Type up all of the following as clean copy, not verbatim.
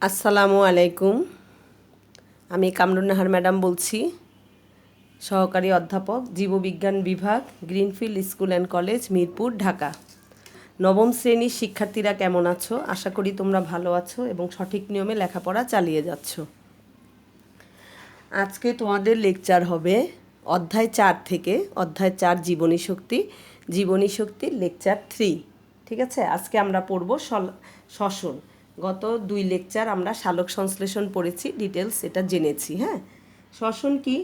আসসালামু আলাইকুম। আমি কামরুন্নাহার ম্যাডাম বলছি, সহকারী অধ্যাপক, জীববিজ্ঞান বিভাগ, greenfield school and college, Mirpur, Dhaka. নবম শ্রেণীর শিক্ষার্থীরা কেমন আছো? আশা করি তোমরা ভালো আছো এবং সঠিক নিয়মে লেখাপড়া চালিয়ে যাচ্ছ। আজকে তোমাদের লেকচার হবে অধ্যায় 4 থেকে। অধ্যায় 4 জীবনী শক্তি, জীবনী শক্তির লেকচার 3। ঠিক আছে, আজকে আমরা পড়ব শ্বসন। গত 2 লেকচার আমরা সালোক সংশ্লেষণ পড়েছি, ডিটেলস এটা জেনেছি। হ্যাঁ, শ্বসন কি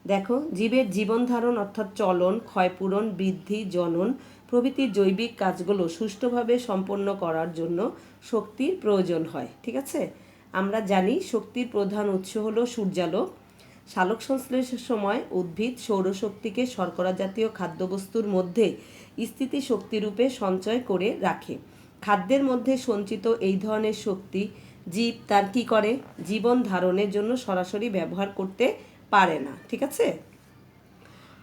দেখো, জীবের জীবন ধারণ অর্থাৎ চলন, ক্ষয়পূরণ, বৃদ্ধি, জনন প্রভৃতি জৈবিক কাজগুলো সুষ্ঠুভাবে সম্পন্ন করার জন্য শক্তির প্রয়োজন হয়। ঠিক আছে, আমরা জানি শক্তির প্রধান উৎস হলো সূর্যালোক। সালোক সংশ্লেষের সময় উদ্ভিদ সৌরশক্তিকে শর্করা জাতীয় খাদ্যবস্তুর মধ্যে স্থিতিশক্তিরূপে সঞ্চয় করে রাখে। খাদ্যের মধ্যে সঞ্চিত এই ধরনের শক্তি জীব তার কী করে, জীবন ধারণের জন্য সরাসরি ব্যবহার করতে পারে না। ঠিক আছে,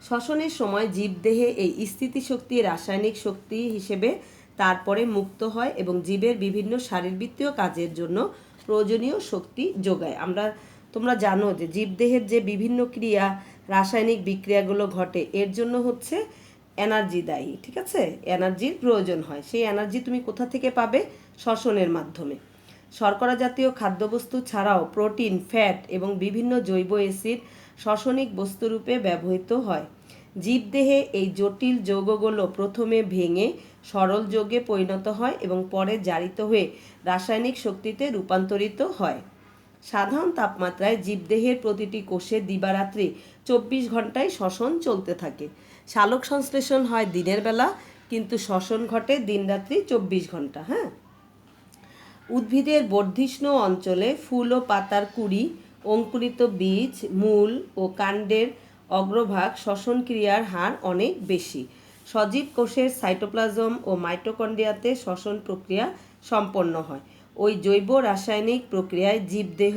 শ্বসনের সময় জীবদেহে এই স্থিতিশক্তি রাসায়নিক শক্তি হিসেবে তারপরে মুক্ত হয় এবং জীবের বিভিন্ন শারীরবৃত্তীয় কাজের জন্য প্রয়োজনীয় শক্তি যোগায়। তোমরা জানো যে জীবদেহের যে বিভিন্ন ক্রিয়া, রাসায়নিক বিক্রিয়াগুলো ঘটে, এর জন্য হচ্ছে এনার্জি দায়ী। ঠিক আছে, এনার্জির প্রয়োজন হয়। সেই এনার্জি তুমি কোথা থেকে পাবে? শ্বসনের মাধ্যমে। শর্করা জাতীয় খাদ্যবস্তু ছাড়াও প্রোটিন, ফ্যাট এবং বিভিন্ন জৈব অ্যাসিড শ্বসনিক বস্তুরূপে ব্যবহৃত হয়। জীবদেহে এই জটিল যৌগগুলো প্রথমে ভেঙে সরল যৌগে পরিণত হয় এবং পরে জারিত হয়ে রাসায়নিক শক্তিতে রূপান্তরিত হয়। সাধারণ তাপমাত্রায় জীবদেহের প্রতিটি কোষে দিবারাত্রি 24 ঘন্টায় শ্বসন চলতে থাকে। সালোক সংশ্লেষণ হয় দিনের বেলা, কিন্তু শ্বসন ঘটে দিনরাত্রি 24 ঘন্টা। হ্যাঁ, উদ্ভিদের বর্ধিষ্ণু অঞ্চলে ফুল ও পাতার কুঁড়ি, অঙ্কুরিত বীজ, মূল ও কাণ্ডের অগ্রভাগ শ্বসন ক্রিয়ার হার অনেক বেশি। সজীব কোষের সাইটোপ্লাজম ও মাইটোকন্ড্রিয়াতে শ্বসন প্রক্রিয়া সম্পন্ন হয়। ওই জৈব রাসায়নিক প্রক্রিয়ায় জীবদেহ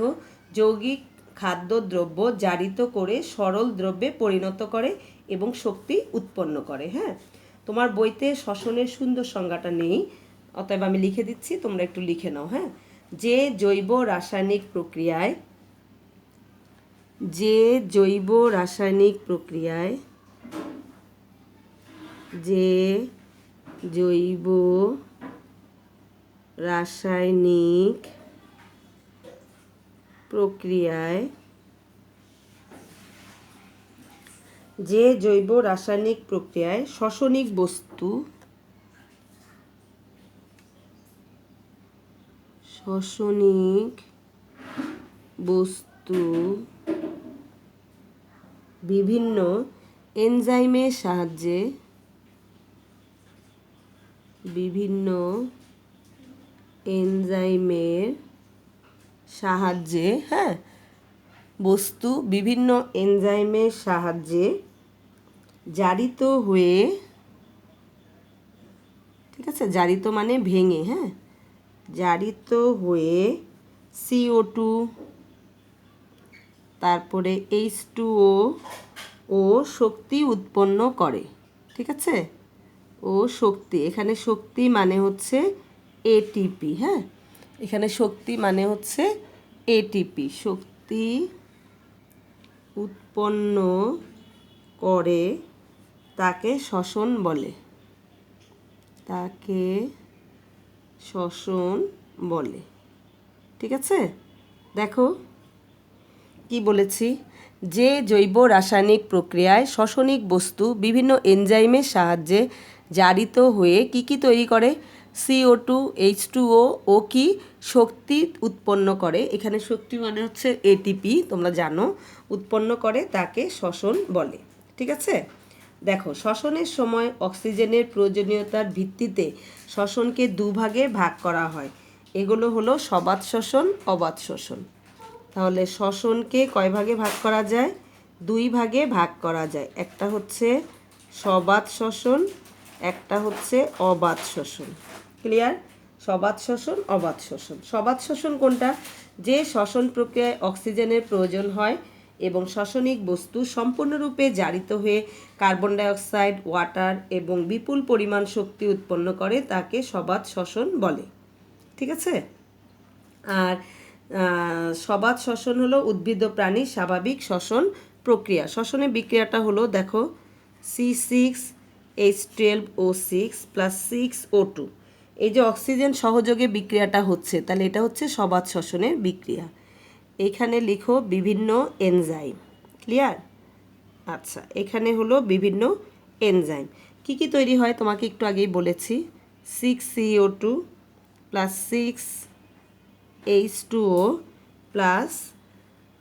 যৌগিক খাদ্যদ্রব্য জারিত করে সরল দ্রব্যে পরিণত করে এবং শক্তি উৎপন্ন করে। হ্যাঁ, তোমার বইতে শ্বসনের সুন্দর সংজ্ঞাটা নেই, অতএব আমি লিখে দিচ্ছি, তোমরা একটু লিখে নাও। হ্যাঁ, যে জৈব রাসায়নিক প্রক্রিয়ায় যে জৈব রাসায়নিক প্রক্রিয়ায় যে জৈব রাসায়নিক প্রক্রিয়ায় যে জৈব রাসায়নিক প্রক্রিয়ায় শ্বসনিক বস্তু বিভিন্ন এনজাইমের সাহায্যে হ্যাঁ, বস্তু বিভিন্ন এনজাইমের সাহায্যে জারিত হয়ে, ঠিক আছে, জারিত মানে ভেঙে, হ্যাঁ, জারিত হয়ে CO2, তারপরে H2O ও শক্তি উৎপন্ন করে। ঠিক আছে, ও শক্তি, এখানে শক্তি মানে হচ্ছে ATP। হ্যাঁ, এখানে শক্তি মানে হচ্ছে ATP, শক্তি উৎপন্ন করে, তাকে শ্বসন বলে। ঠিক আছে, দেখো কি বলেছি, যে জৈব রাসায়নিক প্রক্রিয়ায় শ্বসনিক বস্তু বিভিন্ন এনজাইমের সাহায্যে জারিত হয়ে কি তৈরি করে? CO2, H2O ও কি শক্তি উৎপন্ন করে। এখানে শক্তি মানে হচ্ছে ATP, তোমরা জানো, উৎপন্ন করে, তাকে শ্বসন বলে। ঠিক আছে, দেখো, শ্বসনের সময় অক্সিজেনের প্রয়োজনীয়তার ভিত্তিতে শ্বসনকে দুভাগে ভাগ করা হয়। এগুলো হলো সবাত শ্বসন, অবাত শ্বসন। তাহলে শ্বসনকে কয় ভাগে ভাগ করা যায়? 2 ভাগে ভাগ করা যায়। একটা হচ্ছে সবাত শ্বসন, একটা হচ্ছে অবাত শ্বসন। ক্লিয়ার? সবাত শ্বসন, অবাত শ্বসন। সবাত শ্বসন কোনটা? যে শ্বসন প্রক্রিয়ায় অক্সিজেনের প্রয়োজন হয় এবং শ্বসনিক বস্তু সম্পূর্ণরূপে জারিত হয়ে কার্বন ডাইঅক্সাইড, ওয়াটার এবং বিপুল পরিমাণ শক্তি উৎপন্ন করে, তাকে সবাত শ্বসন বলে। ঠিক আছে, আর সবাত শ্বসন হলো উদ্ভিদ প্রাণীর স্বাভাবিক শ্বসন প্রক্রিয়া। শ্বসনের বিক্রিয়াটা হলো দেখো C6H12O6 প্লাস 6O2, এই যে অক্সিজেন সহযোগে বিক্রিয়াটা হচ্ছে, তাহলে এটা হচ্ছে সবাত শ্বসনের বিক্রিয়া। এখানে লিখো বিভিন্ন এনজাইম। ক্লিয়ার? আচ্ছা, এখানে হলো বিভিন্ন এনজাইম। কি কি তৈরি হয় তোমাকে একটু আগেই বলেছি। 6CO2 plus 6H2O plus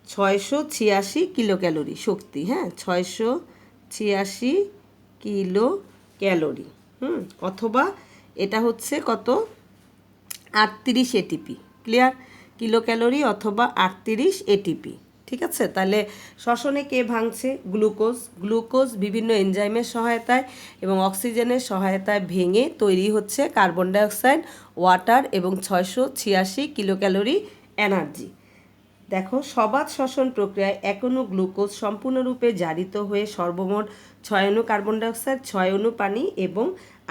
686 kilo calorie শক্তি। হ্যাঁ, 686 কিলো ক্যালোরি। অথবা এটা হচ্ছে কত, 38 এটিপি। ক্লিয়ার? কিলো ক্যালোরি অথবা 38 এটিপি। ঠিক আছে, তাহলে শ্বসনে কে ভাঙছে? গ্লুকোজ। গ্লুকোজ বিভিন্ন এনজাইমের সহায়তায় এবং অক্সিজেনের সহায়তায় ভেঙে তৈরি হচ্ছে কার্বন ডাইঅক্সাইড, ওয়াটার এবং 686 কিলো ক্যালোরি এনার্জি। দেখো, সবাত শ্বসন প্রক্রিয়ায় 1 অণু গ্লুকোজ সম্পূর্ণরূপে জারিত হয়ে সর্বমোট 6 অণু কার্বন ডাইঅক্সাইড, 6 অণু পানি এবং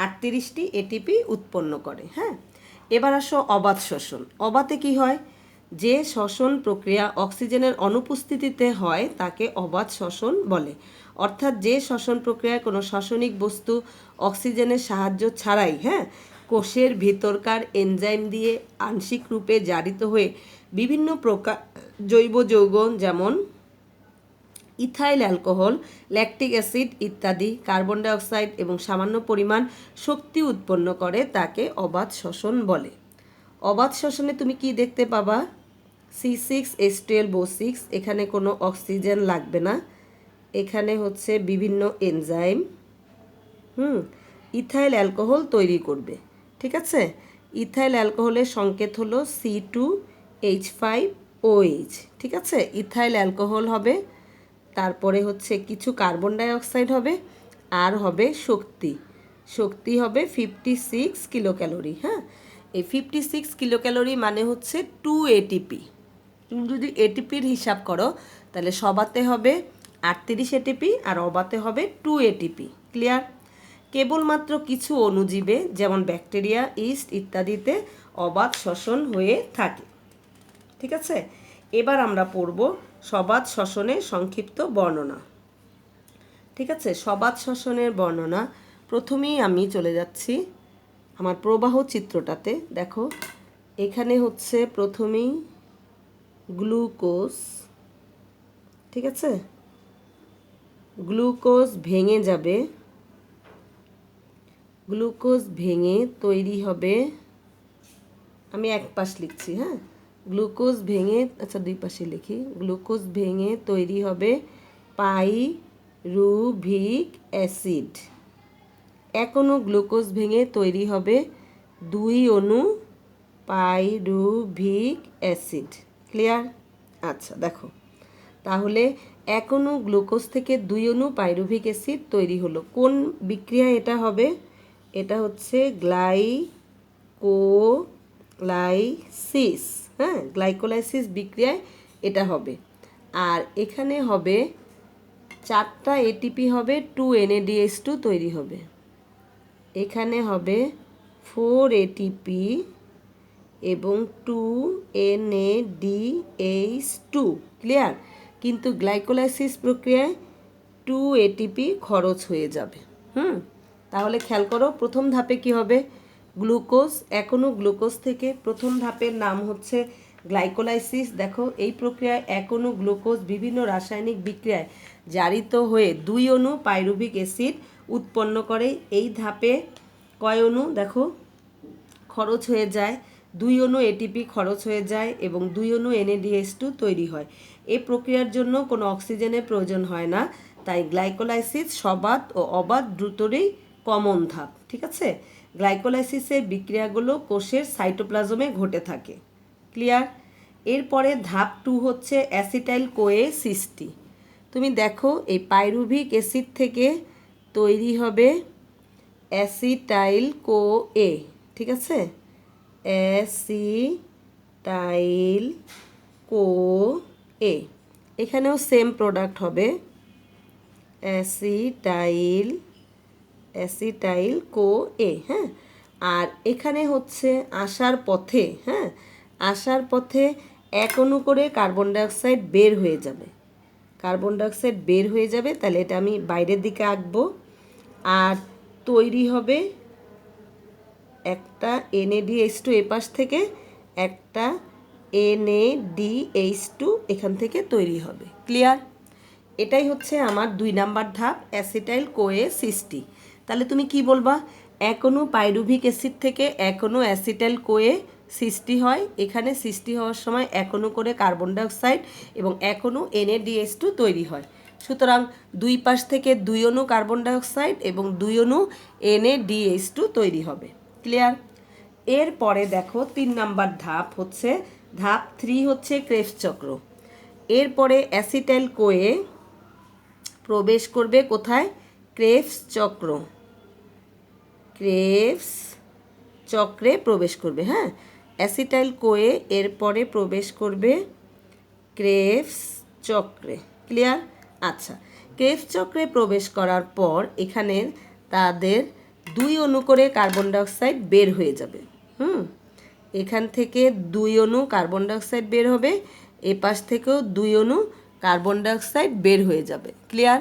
38টি এটিপি উৎপন্ন করে। হ্যাঁ, এবার আসো অবাত শ্বসন। অবাতে কি হয়? যে শ্বসন প্রক্রিয়া অক্সিজেনের অনুপস্থিতিতে হয় তাকে অবাত শ্বসন বলে। অর্থাৎ যে শ্বসন প্রক্রিয়ায় কোনো রাসায়নিক বস্তু অক্সিজেনের সাহায্য ছাড়াই কোষের ভিতরকার এনজাইম দিয়ে আংশিক রূপে জারিত হয়ে বিভিন্ন প্রকার জৈব যৌগ যেমন ইথাইল অ্যালকোহল, ল্যাকটিক অ্যাসিড ইত্যাদি, কার্বন ডাইঅক্সাইড এবং সামান্য পরিমাণ শক্তি উৎপন্ন করে তাকে অবাত শ্বসন বলে। অবাত শ্বসনে তুমি কি দেখতে পাবা? C6H12O6, এখানে কোনো অক্সিজেন লাগবে না, এখানে হচ্ছে বিভিন্ন এনজাইম ইথাইল অ্যালকোহল তৈরি করবে। ঠিক আছে, ইথাইল অ্যালকোহলের সংকেত হলো C2H5OH। ঠিক আছে, ইথাইল অ্যালকোহল হবে, তারপরে হচ্ছে কিছু কার্বন ডাইঅক্সাইড হবে, আর হবে শক্তি। শক্তি হবে 56 কিলো ক্যালোরি। হ্যাঁ, এই 56 কিলো ক্যালোরি মানে হচ্ছে 2 এটিপি। তুমি যদি এটিপির হিসাব করো তাহলে সবাতে হবে 38 এটিপি আর অবাতে হবে 2 এটিপি। ক্লিয়ার? কেবলমাত্র কিছু অণুজীবে যেমন ব্যাকটেরিয়া, ইস্ট ইত্যাদিতে অবাত শ্বসন হয়ে থাকে। ঠিক আছে, এবার আমরা পড়ব সবাত শ্বসনের সংক্ষিপ্ত বর্ণনা। ঠিক আছে, সবাত শ্বসনের বর্ণনা। প্রথমেই আমি চলে যাচ্ছি আমার প্রবাহ চিত্রটাতে। দেখো, এখানে হচ্ছে প্রথমেই গ্লুকোজ। ঠিক আছে, গ্লুকোজ ভেঙে যাবে, গ্লুকোজ ভেঙে তৈরি হবে, আমি এক পাশ লিখছি। হ্যাঁ, গ্লুকোজ ভেঙে, আচ্ছা দুই পাশে লিখি। গ্লুকোজ ভেঙে তৈরি হবে পাইরুভিক অ্যাসিড। 1 অণু গ্লুকোজ ভেঙে তৈরি হবে 2 অণু পাইরুভিক অ্যাসিড। ক্লিয়ার? আচ্ছা, দেখো তাহলে 1 অণু গ্লুকোজ থেকে 2 অণু পাইরুভিক অ্যাসিড তৈরি হলো। কোন বিক্রিয়ায় এটা হবে? এটা হচ্ছে গ্লাইকোলাইসিস। হ্যাঁ, গ্লাইকোলাইসিস বিক্রিয়ায় এটা হবে। আর এখানে হবে 4টা এটিপি হবে, 2 NADH2 তৈরি হবে। এখানে হবে 4 এটিপি এবং 2 NADH2। ক্লিয়ার? কিন্তু গ্লাইকোলাইসিস প্রক্রিয়ায় 2 এটিপি খরচ হয়ে যাবে। তাহলে খেয়াল করো, প্রথম ধাপে কি হবে? গ্লুকোজ, 1 অণু গ্লুকোজ থেকে প্রথম ধাপের নাম হচ্ছে গ্লাইকোলাইসিস। দেখো, এই প্রক্রিয়ায় 1 অণু গ্লুকোজ বিভিন্ন রাসায়নিক বিক্রিয়ায় জারিত হয়ে 2 অণু পাইরুভিক অ্যাসিড উৎপন্ন করে। এই ধাপে কয় অণু দেখো খরচ হয়ে যায়? 2 অণু এটিপি খরচ হয়ে যায় এবং 2 অণু NADH2 তৈরি হয়। এই প্রক্রিয়ার জন্য কোনো অক্সিজেনের প্রয়োজন হয় না, তাই গ্লাইকোলাইসিস সবাত ও অবাত দ্রুতই কমন ধাপ। ঠিক আছে, গ্লাইকোলাইসিসের বিক্রিয়াগুলো কোষের সাইটোপ্লাজমে ঘটে থাকে। ক্লিয়ার? এরপরে ধাপ 2 হচ্ছে অ্যাসিটাইল কোয়ে সৃষ্টি। তুমি দেখো, এই পাইরুভিক অ্যাসিড থেকে তৈরি হবে অ্যাসিটাইল কোয়ে। ঠিক আছে, অ্যাসিটাইল কোয়ে, এখানেও সেম প্রোডাক্ট হবে অ্যাসিটাইল কোয়ে। হ্যাঁ, আর এখানে হচ্ছে আসার পথে আসার পথে 1 অণু করে কার্বন ডাইঅক্সাইড বের হয়ে যাবে। কার্বন ডাইঅক্সাইড বের হয়ে যাবে, তাহলে এটা আমি বাইরের দিকে আঁকবো। আর তৈরি হবে একটা NaDH2 এপাশ থেকে, একটা NaDH2 এখান থেকে তৈরি হবে। ক্লিয়ার? এটাই হচ্ছে আমার 2 নাম্বার ধাপ, অ্যাসিটাইল কোয়ে সৃষ্টি। তাহলে তুমি কি বলবা? 1 অণু পাইরুভিক অ্যাসিড থেকে 1 অণু অ্যাসিটাইল কোয়ে সৃষ্টি হয়। এখানে সৃষ্টি হওয়ার সময় 1 অণু করে কার্বন ডাইঅক্সাইড এবং 1 অণু NaDH2 তৈরি হয়। সুতরাং 2 পাশ থেকে 2 অণু কার্বন ডাইঅক্সাইড এবং 2 অণু NaDH2 তৈরি হবে। ক্লিয়ার? এরপরে দেখো 3 নাম্বার ধাপ হচ্ছে, ধাপ 3 হচ্ছে ক্রেবস চক্র। এরপরে অ্যাসিটাইল কোয়ে প্রবেশ করবে কোথায়? ক্রেবস চক্র। ক্রেবস চক্রে প্রবেশ করবে। হ্যাঁ, অ্যাসিটাইল কোয়ে এরপরে প্রবেশ করবে ক্রেবস চক্রে। ক্লিয়ার? আচ্ছা, ক্রেবস চক্রে প্রবেশ করার পর এখানে তাদের 2 অণু করে কার্বন ডাইঅক্সাইড বের হয়ে যাবে। এখান থেকে 2 অণু কার্বন ডাইঅক্সাইড বের হবে, এপাশ থেকেও 2 অণু কার্বন ডাইঅক্সাইড বের হয়ে যাবে। ক্লিয়ার?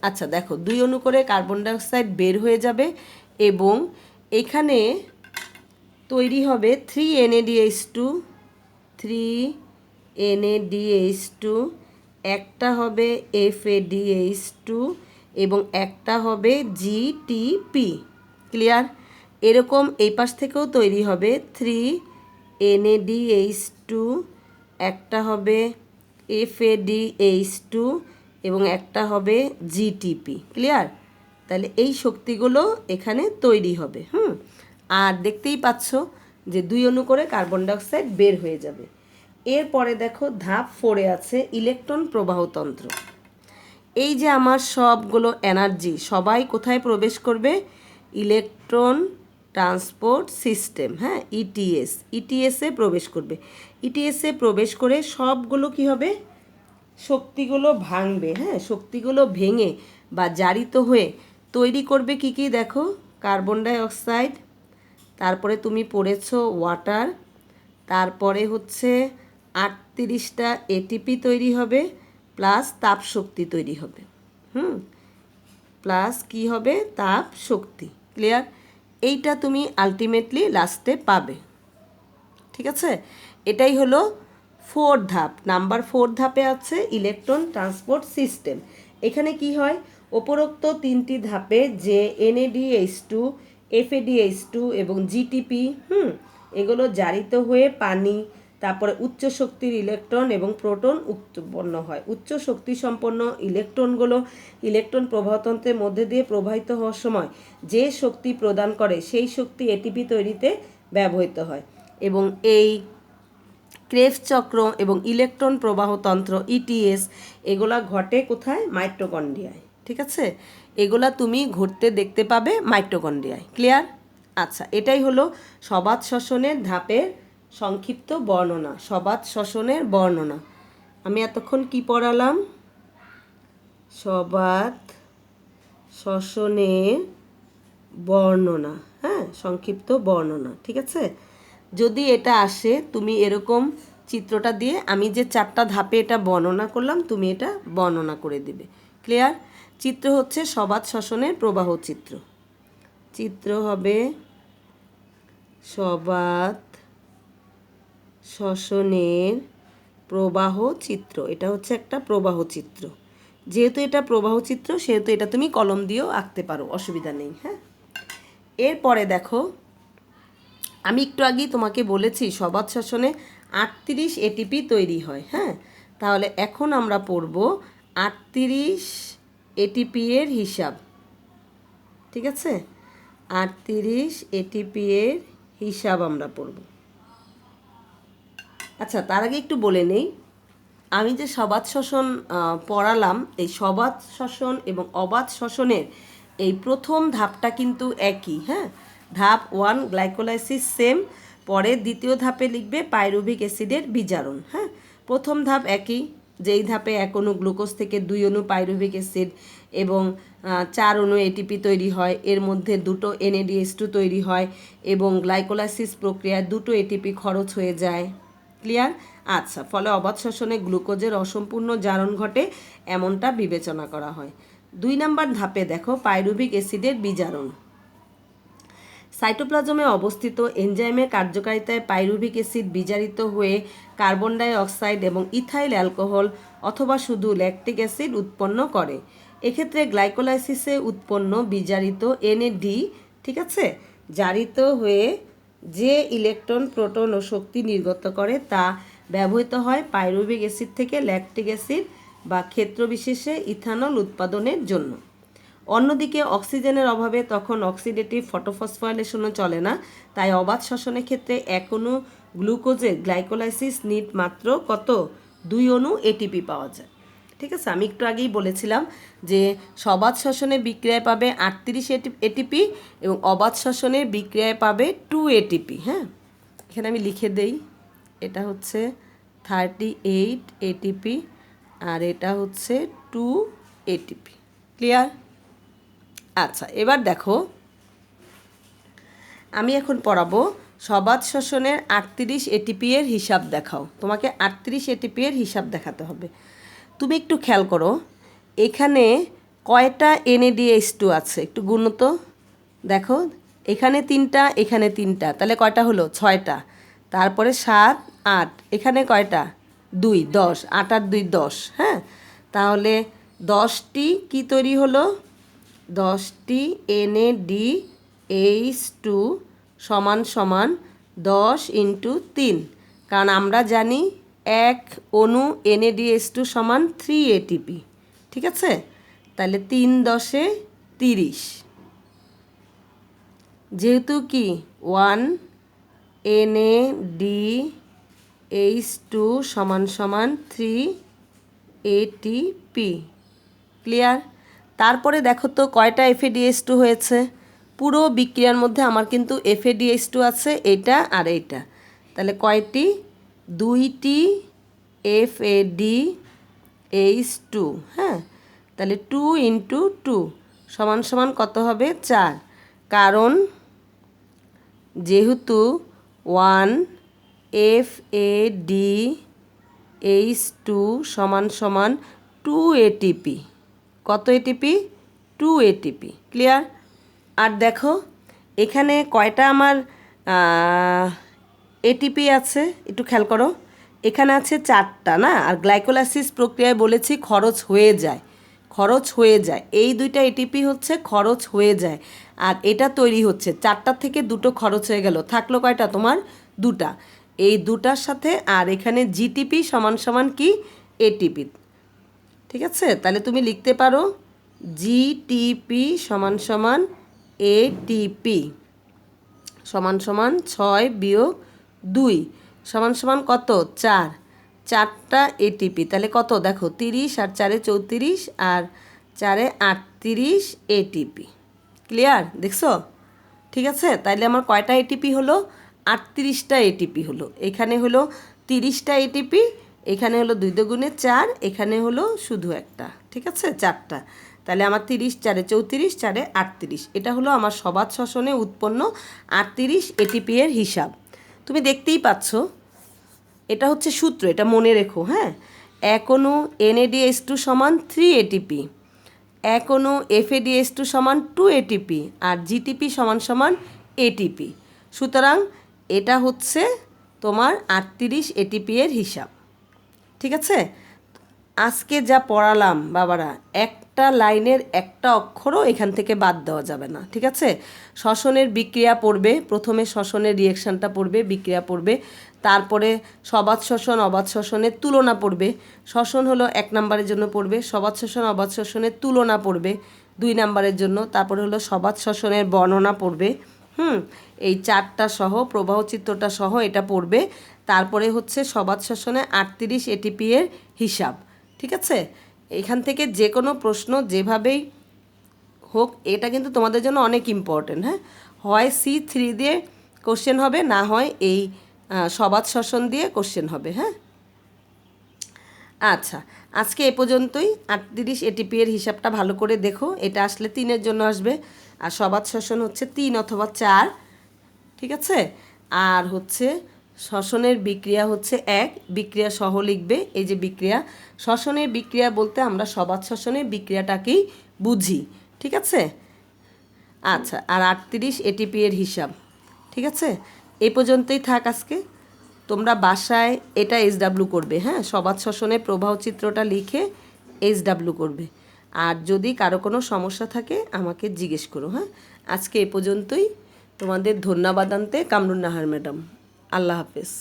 আচ্ছা দেখো, 2 অণু করে কার্বন ডাইঅক্সাইড বের হয়ে যাবে এবং এখানে তৈরি হবে 3 NaDH2, 3 NaDH2, একটা হবে FADH2 এবং একটা হবে GTP। ক্লিয়ার? এরকম এই পাশ থেকেও তৈরি হবে 3 NaDH2, একটা হবে FADH2 এবং একটা হবে GTP। ক্লিয়ার? তাহলে এই শক্তিগুলো এখানে তৈরি হবে। আর দেখতেই পাচ্ছ যে 2 অণু করে কার্বন ডাইঅক্সাইড বের হয়ে যাবে। এরপরে দেখো ধাপ 4-এ আছে ইলেকট্রন প্রবাহতন্ত্র। এই যে আমার সবগুলো এনার্জি সবাই কোথায় প্রবেশ করবে? Electron transport system. হ্যাঁ, ইটিএসে প্রবেশ করবে। ইটিএসে প্রবেশ করে সবগুলো কি হবে? শক্তিগুলো ভাঙবে। হ্যাঁ, শক্তিগুলো ভেঙে বা জারিত হয়ে তৈরি করবে কি কি? দেখো, কার্বন ডাইঅক্সাইড, তারপরে তুমি পড়েছো ওয়াটার, তারপরে হচ্ছে 38টা এটিপি তৈরি হবে, প্লাস তাপ শক্তি তৈরি হবে। প্লাস কি হবে? তাপ শক্তি। ক্লিয়ার? এইটা তুমি আলটিমেটলি লাস্টে পাবে। ঠিক আছে? এটাই হলো 4 ধাপ। নাম্বার 4 ধাপে আছে ইলেকট্রন ট্রান্সপোর্ট সিস্টেম। এখানে কি হয়? উপরোক্ত 3টি ধাপে যে NaDH2, FADH2 এবং GTP এগুলো জারিত হয়ে পানি, তারপরে উচ্চ শক্তির ইলেকট্রন এবং প্রোটন উৎপন্ন হয়। উচ্চ শক্তি সম্পন্ন ইলেকট্রনগুলো ইলেকট্রন প্রবাহতন্ত্রের মধ্যে দিয়ে প্রবাহিত হওয়ার সময় যে শক্তি প্রদান করে সেই শক্তি এটিপি তৈরিতে ব্যবহৃত হয়। এবং এই ক্রেবস চক্র এবং ইলেকট্রন প্রবাহতন্ত্র ইটিএস এগুলা ঘটে কোথায়? মাইটোকন্ড্রিয়ায়। ঠিক আছে? এগুলা তুমি ঘটতে দেখতে পাবে মাইটোকন্ড্রিয়ায়। ক্লিয়ার? আচ্ছা, এটাই হলো সবাত শ্বসনের ধাপের সংক্ষিপ্ত বর্ণনা। সবাত শ্বসনের বর্ণনা। আমি এতক্ষণ কি পড়ালাম? সবাত শ্বসনের বর্ণনা। হ্যাঁ, সংক্ষিপ্ত বর্ণনা। ঠিক আছে? যদি এটা আসে তুমি এরকম চিত্রটা দিয়ে, আমি যে 4টা ধাপে এটা বর্ণনা করলাম তুমি এটা বর্ণনা করে দিবে। ক্লিয়ার? চিত্র হচ্ছে সবাত শ্বসনের প্রবাহ চিত্র। চিত্র হবে সবাত শ্বসনের প্রবাহ চিত্র। এটা হচ্ছে একটা প্রবাহ চিত্র। যেহেতু এটা প্রবাহ চিত্র সেহেতু এটা তুমি কলম দিয়েও আঁকতে পারো, অসুবিধা নেই। হ্যাঁ, এরপরে দেখো, আমি একটু আগেই তোমাকে বলেছি সবাত শ্বসনে 38 এটিপি তৈরি হয়। হ্যাঁ, তাহলে এখন আমরা পড়ব 38 এটিপি এর হিসাব। ঠিক আছে? 38 এটিপি এর হিসাব আমরা পড়ব। আচ্ছা, তার আগে একটু বলে নেই, আমি যে সবাত শ্বসন পড়ালাম, এই সবাত শ্বসন এবং অবাত শ্বসনের এই প্রথম ধাপটা কিন্তু একই। হ্যাঁ, ধাপ 1 গ্লাইকোলাইসিস সেম, পরে দ্বিতীয় ধাপে লিখবে পাইরুভিক অ্যাসিডের বিজারণ। হ্যাঁ, প্রথম ধাপ একই, যেই ধাপে 1 অণু গ্লুকোজ থেকে 2 অণু পাইরুভিক অ্যাসিড এবং 4 অণু এটিপি তৈরি হয়, এর মধ্যে 2টো NaDH2 তৈরি হয় এবং গ্লাইকোলাইসিস প্রক্রিয়ায় 2টো এটিপি খরচ হয়ে যায়। ক্লিয়ার? আচ্ছা, ফলে অবাধ শ্বসনে গ্লুকোজের অসম্পূর্ণ জারণ ঘটে এমনটা বিবেচনা করা হয়। 2 নম্বর ধাপে দেখো পাইরুভিক অ্যাসিডের বিজারণ। সাইটোপ্লাজমে অবস্থিত এনজাইমের কার্যকারিতায় পাইরুভিক অ্যাসিড বিজারিত হয়ে কার্বন ডাই অক্সাইড এবং ইথাইল অ্যালকোহল অথবা শুধু ল্যাকটিক অ্যাসিড উৎপন্ন করে। এক্ষেত্রে গ্লাইকোলাইসিসে উৎপন্ন বিজারিত এনএডি, ঠিক আছে, জারিত হয়ে যে ইলেকট্রন, প্রোটন ও শক্তি নির্গত করে তা ব্যবহৃত হয় পাইরুভিক অ্যাসিড থেকে ল্যাকটিক অ্যাসিড বা ক্ষেত্রবিশেষে ইথানল উৎপাদনের জন্য। অন্যদিকে অক্সিজেনের অভাবে তখন অক্সিডেটিভ ফটোফসফোরাইলেশনও চলে না, তাই অবাধ শ্বসনের ক্ষেত্রে এক অণু গ্লুকোজের গ্লাইকোলাইসিস নিট মাত্র কত 2 অণু এটিপি পাওয়া যায়। ঠিক আছে, আমি একটু আগেই বলেছিলাম যে সবাধ শ্বসনের বিক্রিয়ায় পাবে 38 এটিপি এবং অবাধ শ্বসনের বিক্রিয়ায় পাবে 2 এটিপি। হ্যাঁ, এখানে আমি লিখে দেই, এটা হচ্ছে 38 এটিপি আর এটা হচ্ছে 2 এটিপি। ক্লিয়ার? আচ্ছা, এবার দেখো আমি এখন পড়াবো সবাধ শ্বসনের 38 এটিপি এর হিসাব দেখাও। তোমাকে 38 এটিপি এর হিসাব দেখাতে হবে। তুমি একটু খেয়াল করো এখানে কয়টা NADH2 আছে, একটু গুনো তো। দেখো এখানে 3টা, এখানে 3টা, তাহলে কয়টা হলো? 6টা। তারপরে 7 8, এখানে কয়টা? 2 10, 8 আর 2 10। হ্যাঁ, তাহলে 10টি কি তৈরি হলো? 10টি NADH2 সমান সমান 10 × 3, কারণ আমরা জানি এক অণু NADH2 সমান 3 এটিপি। ঠিক আছে, তাহলে 3 10 30, যেহেতু কি 1 NADH2 সমান সমান 3 এটিপি। ক্লিয়ার? তারপরে দেখো তো কয়টা FADH2 হয়েছে। পুরো বিক্রিয়ার মধ্যে আমার কিন্তু FADH2 আছে, এটা আর এইটা, তাহলে কয়টি? 2টি FADH2। হ্যাঁ, তাহলে 2 × 2 সমান সমান কত হবে? 4, কারণ যেহেতু 1 FADH2 সমান সমান 2 এটিপি। কত এটিপি? 2 এটিপি। ক্লিয়ার? আর দেখো এখানে কয়টা আমার এটিপি আছে, একটু খেয়াল করো। এখানে আছে 4টা না, আর গ্লাইকোলাইসিস প্রক্রিয়ায় বলেছি খরচ হয়ে যায়, খরচ হয়ে যায়। এই 2টা এটিপি হচ্ছে খরচ হয়ে যায়, আর এটা তৈরি হচ্ছে 4টার থেকে 2টো খরচ হয়ে গেল, থাকলো কয়টা তোমার? 2টা। এই 2টার সাথে আর এখানে জিটিপি সমান সমান কি? এটিপি। ঠিক আছে, তাহলে তুমি লিখতে পারো জিটিপি সমান সমান এটিপি সমান সমান 6 - 2 সমান সমান কত? 4। 4টা এটিপি, তাহলে কত? দেখো 30 আর 4 34 আর 4 38 এটিপি। ক্লিয়ার? দেখছো? ঠিক আছে, তাইলে আমার কয়টা এটিপি হলো? 38টা এটিপি হলো। এখানে হলো 30টা এটিপি, এখানে হলো 2 দুগুণে 4, এখানে হলো শুধু একটা। ঠিক আছে, 4টা। তাহলে আমার 30 4 34 4 38, এটা হলো আমার সবাধ শ্বসনে উৎপন্ন 38 এটিপি এর হিসাব। তুমি দেখতেই পাচ্ছ এটা হচ্ছে সূত্র, এটা মনে রেখো। হ্যাঁ, এক অণু NADH2 সমান 3 এটিপি, এক অণু FADH2 সমান 2 এটিপি, আর জিটিপি সমান সমান এটিপি। সুতরাং এটা হচ্ছে তোমার 38 এটিপি এর হিসাব। ঠিক আছে, আজকে যা পড়ালাম বাবারা, একটা লাইনের একটা অক্ষরও এখান থেকে বাদ দেওয়া যাবে না। ঠিক আছে, শ্বসনের বিক্রিয়া পড়বে, প্রথমে শ্বসনের রিয়েকশানটা পড়বে, বিক্রিয়া পড়বে, তারপরে সবাধ শ্বসন অবাধ শ্বসনের তুলনা পড়বে। শ্বসন হলো 1 নম্বরের জন্য পড়বে, সবাধ শ্বসন অবাধ শ্বসনের তুলনা পড়বে 2 নম্বরের জন্য, তারপরে হলো সবাধ শ্বসনের বর্ণনা পড়বে। এই 4টা সহ প্রবাহ চিত্রটা সহ এটা পড়বে। তারপরে হচ্ছে সবাধ শ্বসনে 38 এটিপি এর হিসাব। ঠিক আছে, এখান থেকে যে কোনো প্রশ্ন যেভাবেই হোক, এটা কিন্তু তোমাদের জন্য অনেক ইম্পর্টেন্ট। হ্যাঁ, হয় C3 দিয়ে কোশ্চেন হবে, না হয় এই সবাধ শ্বসন দিয়ে কোশ্চেন হবে। হ্যাঁ, আচ্ছা, আজকে এ পর্যন্তই। 38 এটিপি এর হিসাবটা ভালো করে দেখো, এটা আসলে 3-এর জন্য আসবে, আর সবাধ শ্বসন হচ্ছে 3 অথবা 4। ঠিক আছে, আর হচ্ছে শ্বসনের বিক্রিয়া হচ্ছে 1, বিক্রিয়া সহ লিখবে। এই যে বিক্রিয়া, শ্বসনের বিক্রিয়া বলতে আমরা সবাত শ্বসনের বিক্রিয়াটাকেই বুঝি, ঠিক আছে। আচ্ছা, আর 38 এটিপি এর হিসাব, ঠিক আছে। এই পর্যন্তই থাক আজকে। তোমরা বাসায় এটা SW করবে, হ্যাঁ, সবাত শ্বসনের প্রবাহ চিত্রটা লিখে SW করবে। আর যদি কারো কোনো সমস্যা থাকে আমাকে জিজ্ঞেস করো, হ্যাঁ। আজকে এ পর্যন্তই। তোমাদের ধন্যবাদ আনতে কামরুন নাহার ম্যাডাম। আল্লাহ হাফেজ।